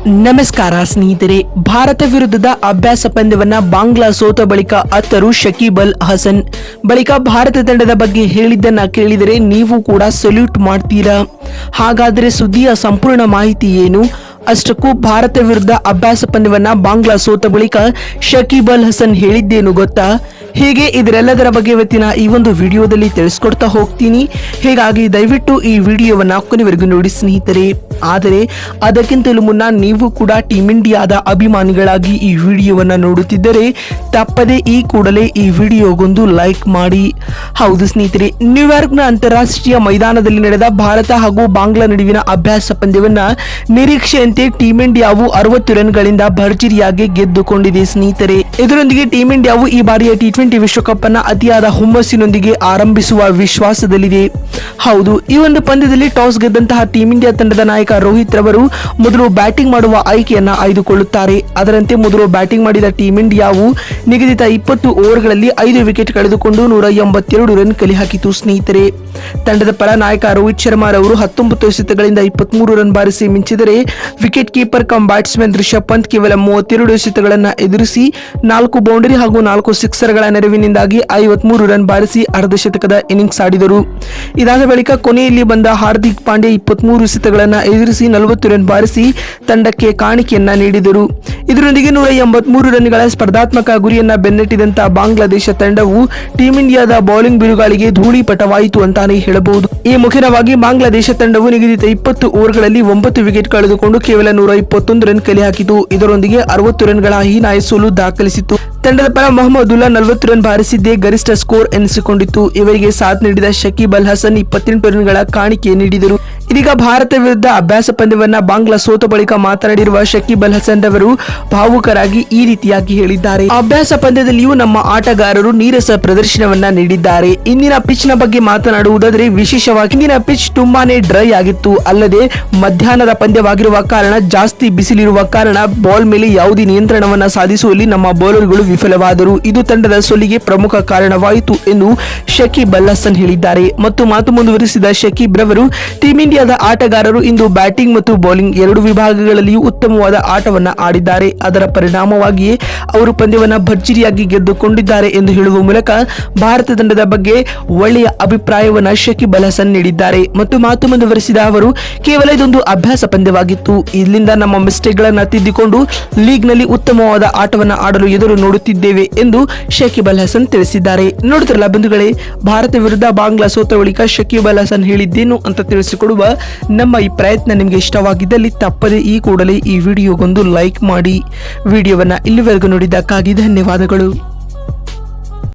ನಮಸ್ಕಾರ ಸ್ನೇಹಿತರೆ, ಭಾರತ ವಿರುದ್ಧದ ಅಭ್ಯಾಸ ಪಂದ್ಯವನ್ನ ಬಾಂಗ್ಲಾ ಸೋತ ಬಳಿಕ ಅತ್ತರು ಶಕೀಬ್ ಅಲ್ ಹಸನ್ ಬಳಿಕ ಭಾರತ ತಂಡದ ಬಗ್ಗೆ ಹೇಳಿದ್ದನ್ನ ಕೇಳಿದರೆ ನೀವು ಕೂಡ ಸಲ್ಯೂಟ್ ಮಾಡ್ತೀರಾ. ಹಾಗಾದರೆ ಸುದ್ದಿಯ ಸಂಪೂರ್ಣ ಮಾಹಿತಿ ಏನು? ಅಷ್ಟಕ್ಕೂ ಭಾರತ ವಿರುದ್ಧ ಅಭ್ಯಾಸ ಪಂದ್ಯವನ್ನ ಬಾಂಗ್ಲಾ ಸೋತ ಬಳಿಕ ಶಕೀಬ್ ಅಲ್ ಹಸನ್ ಹೇಳಿದ್ದೇನು ಗೊತ್ತಾ? ಹೀಗೆ ಇದರೆಲ್ಲದರ ಬಗ್ಗೆ ಇವತ್ತಿನ ಈ ಒಂದು ವಿಡಿಯೋದಲ್ಲಿ ತಿಳಿಸ್ಕೊಡ್ತಾ ಹೋಗ್ತೀನಿ. ಹೀಗಾಗಿ ದಯವಿಟ್ಟು ಈ ವಿಡಿಯೋವನ್ನ ಕೊನೆವರೆಗೂ ನೋಡಿ ಸ್ನೇಹಿತರೆ. ಆದರೆ ಅದಕ್ಕಿಂತಲೂ ಮುನ್ನ ನೀವು ಕೂಡ ಟೀಮ್ ಇಂಡಿಯಾದ ಅಭಿಮಾನಿಗಳಾಗಿ ಈ ವಿಡಿಯೋವನ್ನ ನೋಡುತ್ತಿದ್ದರೆ ತಪ್ಪದೆ ಈ ಕೂಡಲೇ ಈ ವಿಡಿಯೋಗೊಂದು ಲೈಕ್ ಮಾಡಿ. ಹೌದು ಸ್ನೇಹಿತರೆ, ನ್ಯೂಯಾರ್ಕ್ನ ಅಂತಾರಾಷ್ಟ್ರೀಯ ಮೈದಾನದಲ್ಲಿ ನಡೆದ ಭಾರತ ಹಾಗೂ ಬಾಂಗ್ಲಾ ನಡುವಿನ ಅಭ್ಯಾಸ ಪಂದ್ಯವನ್ನ ನಿರೀಕ್ಷೆಯಂತೆ ಟೀಮ್ ಇಂಡಿಯಾವು 60 ರನ್ಗಳಿಂದ ಭರ್ಜರಿಯಾಗಿ ಗೆದ್ದುಕೊಂಡಿದೆ ಸ್ನೇಹಿತರೆ. ಇದರೊಂದಿಗೆ ಟೀಮ್ ಇಂಡಿಯಾವು ಈ ಬಾರಿಯ T20 ವಿಶ್ವಕಪ್ ಅನ್ನ ಅತಿಯಾದ ಹುಮ್ಮಸ್ಸಿನೊಂದಿಗೆ ಆರಂಭಿಸುವ ವಿಶ್ವಾಸದಲ್ಲಿದೆ. ಹೌದು, ಈ ಒಂದು ಪಂದ್ಯದಲ್ಲಿ ಟಾಸ್ ಗೆದ್ದಂತಹ ಟೀಮ್ ಇಂಡಿಯಾ ತಂಡದ ನಾಯಕ ರೋಹಿತ್ ರವರು ಮೊದಲು ಬ್ಯಾಟಿಂಗ್ ಮಾಡುವ ಆಯ್ಕೆಯನ್ನ ಆಯ್ದುಕೊಳ್ಳುತ್ತಾರೆ. ಅದರಂತೆ ಮೊದಲು ಬ್ಯಾಟಿಂಗ್ ಮಾಡಿದ ಟೀಮ್ ಇಂಡಿಯಾವು ನಿಗದಿತ 20 ಓವರ್ಗಳಲ್ಲಿ 5 ವಿಕೆಟ್ ಕಳೆದುಕೊಂಡು 182 ರನ್ ಕಲೆ ಹಾಕಿತು ಸ್ನೇಹಿತರೆ. ತಂಡದ ಪರ ನಾಯಕ ರೋಹಿತ್ ಶರ್ಮಾ ರವರು 19 ಎಸೆತಗಳಿಂದ 23 ರನ್ ಬಾರಿಸಿ ಮಿಂಚಿದರೆ wicket keeper cum batsman Rishabh Pant ಕೇವಲ 32 ಎಸೆತಗಳನ್ನು ಎದುರಿಸಿ 4 ಬೌಂಡರಿ ಹಾಗೂ 4 ಸಿಕ್ಸರ್ಗಳ ನೆರವಿನಿಂದಾಗಿ 53 ರನ್ ಬಾರಿಸಿ ಅರ್ಧ ಶತಕದ ಇನ್ನಿಂಗ್ಸ್ ಆಡಿದರು. ಇದಾದ ಬಳಿಕ ಕೊನೆಯಲ್ಲಿ ಬಂದ ಹಾರ್ದಿಕ್ ಪಾಂಡ್ಯ 23 ಎಸೆತಗಳನ್ನು ಎದುರಿಸಿ 40 ರನ್ ಬಾರಿಸಿ ತಂಡಕ್ಕೆ ಕಾಣಿಕೆಯನ್ನ ನೀಡಿದರು. ಇದರೊಂದಿಗೆ 183 ರನ್ಗಳ ಸ್ಪರ್ಧಾತ್ಮಕ ಗುರಿಯನ್ನ ಬೆನ್ನಟ್ಟಿದಂತಹ ಬಾಂಗ್ಲಾದೇಶ ತಂಡವು ಟೀಮ್ ಇಂಡಿಯಾದ ಬೌಲಿಂಗ್ ಬಿರುಗಾಳಿಗೆ ಧೂಳಿಪಟವಾಯಿತು ಅಂತಾನೆ ಹೇಳಬಹುದು. ಈ ಮುಖೇನವಾಗಿ ಬಾಂಗ್ಲಾದೇಶ ತಂಡವು ನಿಗದಿತ 20 ಓವರ್ಗಳಲ್ಲಿ 9 ವಿಕೆಟ್ ಕಳೆದುಕೊಂಡು ಕೇವಲ 121 ರನ್ ಕಲೆ ಹಾಕಿತು. ಇದರೊಂದಿಗೆ 60 ರನ್ಗಳ ಹೀನಾಯ ಸೋಲು ದಾಖಲಿಸಿತು. ತಂಡದ ಪರ ಮೊಹಮ್ಮದುಲ್ಲಾ 40 ರನ್ ಬಾರಿಸಿದ್ದೇ ಗರಿಷ್ಠ ಸ್ಕೋರ್ ಎನಿಸಿಕೊಂಡಿತ್ತು. ಇವರಿಗೆ ಸಾಥ್ ನೀಡಿದ ಶಕೀಬ್ ಅಲ್ ಹಸನ್ 28 ರನ್ಗಳ ಕಾಣಿಕೆ ನೀಡಿದರು. ಇದೀಗ ಭಾರತ ವಿರುದ್ಧ ಅಭ್ಯಾಸ ಪಂದ್ಯವನ್ನ ಬಾಂಗ್ಲಾ ಸೋತ ಬಳಿಕ ಮಾತನಾಡಿರುವ ಶಕೀಬ್ ಅಲ್ ಹಸನ್ ಅವರು ಭಾವುಕರಾಗಿ ಈ ರೀತಿಯಾಗಿ ಹೇಳಿದ್ದಾರೆ. ಅಭ್ಯಾಸ ಪಂದ್ಯದಲ್ಲಿಯೂ ನಮ್ಮ ಆಟಗಾರರು ನೀರಸ ಪ್ರದರ್ಶನವನ್ನ ನೀಡಿದ್ದಾರೆ. ಇಂದಿನ ಪಿಚ್ ನ ಬಗ್ಗೆ ಮಾತನಾಡುವುದಾದರೆ ವಿಶೇಷವಾಗಿ ಇಂದಿನ ಪಿಚ್ ತುಂಬಾನೇ ಡ್ರೈ ಆಗಿತ್ತು. ಅಲ್ಲದೆ ಮಧ್ಯಾಹ್ನದ ಪಂದ್ಯವಾಗಿರುವ ಕಾರಣ ಜಾಸ್ತಿ ಬಿಸಿಲಿರುವ ಕಾರಣ ಬಾಲ್ ಮೇಲೆ ಯಾವುದೇ ನಿಯಂತ್ರಣವನ್ನ ಸಾಧಿಸುವಲ್ಲಿ ನಮ್ಮ ಬೌಲರ್ಗಳು ವಿಫಲವಾದರು. ಇದು ತಂಡದ ಸೋಲಿಗೆ ಪ್ರಮುಖ ಕಾರಣವಾಯಿತು ಎಂದು ಶಕೀಬ್ ಅಲ್ ಹಸನ್ ಹೇಳಿದ್ದಾರೆ. ಮತ್ತು ಮಾತು ಮುಂದುವರಿಸಿದ ಶಕೀಬ್ ರವರು ಟೀಮ್ ಇಂಡಿಯಾದ ಆಟಗಾರರು ಇಂದು ಬ್ಯಾಟಿಂಗ್ ಮತ್ತು ಬೌಲಿಂಗ್ ಎರಡು ವಿಭಾಗಗಳಲ್ಲಿಯೂ ಉತ್ತಮವಾದ ಆಟವನ್ನ ಆಡಿದ್ದಾರೆ. ಅದರ ಪರಿಣಾಮವಾಗಿಯೇ ಅವರು ಪಂದ್ಯವನ್ನ ಭರ್ಜರಿಯಾಗಿ ಗೆದ್ದುಕೊಂಡಿದ್ದಾರೆ ಎಂದು ಹೇಳುವ ಮೂಲಕ ಭಾರತ ತಂಡದ ಬಗ್ಗೆ ಒಳ್ಳೆಯ ಅಭಿಪ್ರಾಯವನ್ನ ಶಕೀಬ್ ಅಲ್ ಹಸನ್ ನೀಡಿದ್ದಾರೆ. ಮತ್ತು ಮಾತು ಮುಂದುವರಿಸಿದ ಅವರು, ಕೇವಲ ಇದೊಂದು ಅಭ್ಯಾಸ ಪಂದ್ಯವಾಗಿತ್ತು. ಇಲ್ಲಿಂದ ನಮ್ಮ ಮಿಸ್ಟೇಕ್ ಗಳನ್ನ ತಿದ್ದಿಕೊಂಡು ಲೀಗ್ ನಲ್ಲಿ ಉತ್ತಮವಾದ ಆಟವನ್ನ ಆಡಲು ಎದುರು ನೋಡುತ್ತಿದ್ದೇವೆ ಎಂದು ಶಕೀಬ್ ಅಲ್ ಹಸನ್ ತಿಳಿಸಿದ್ದಾರೆ. ನೋಡುತ್ತಿರಲ್ಲ ಬಂಧುಗಳೇ, ಭಾರತ ವಿರುದ್ಧ ಬಾಂಗ್ಲಾ ಸೋತ ಬಳಿಕ ಶಕೀಬ್ ಅಲ್ ಹಸನ್ ಹೇಳಿದ್ದೇನು ಅಂತ ತಿಳಿಸಿಕೊಡುವ ನಮ್ಮ ಈ ಪ್ರಯತ್ನ ನಿಮಗೆ ಇಷ್ಟವಾಗಿದ್ದಲ್ಲಿ ತಪ್ಪದೆ ಈ ಕೂಡಲೇ ಈ ವಿಡಿಯೋಗೊಂದು ಲೈಕ್ ಮಾಡಿ. ವಿಡಿಯೋವನ್ನ ಇಲ್ಲಿವರೆಗೂ ನೋಡಿದ್ದಕ್ಕಾಗಿ ಧನ್ಯವಾದಗಳು.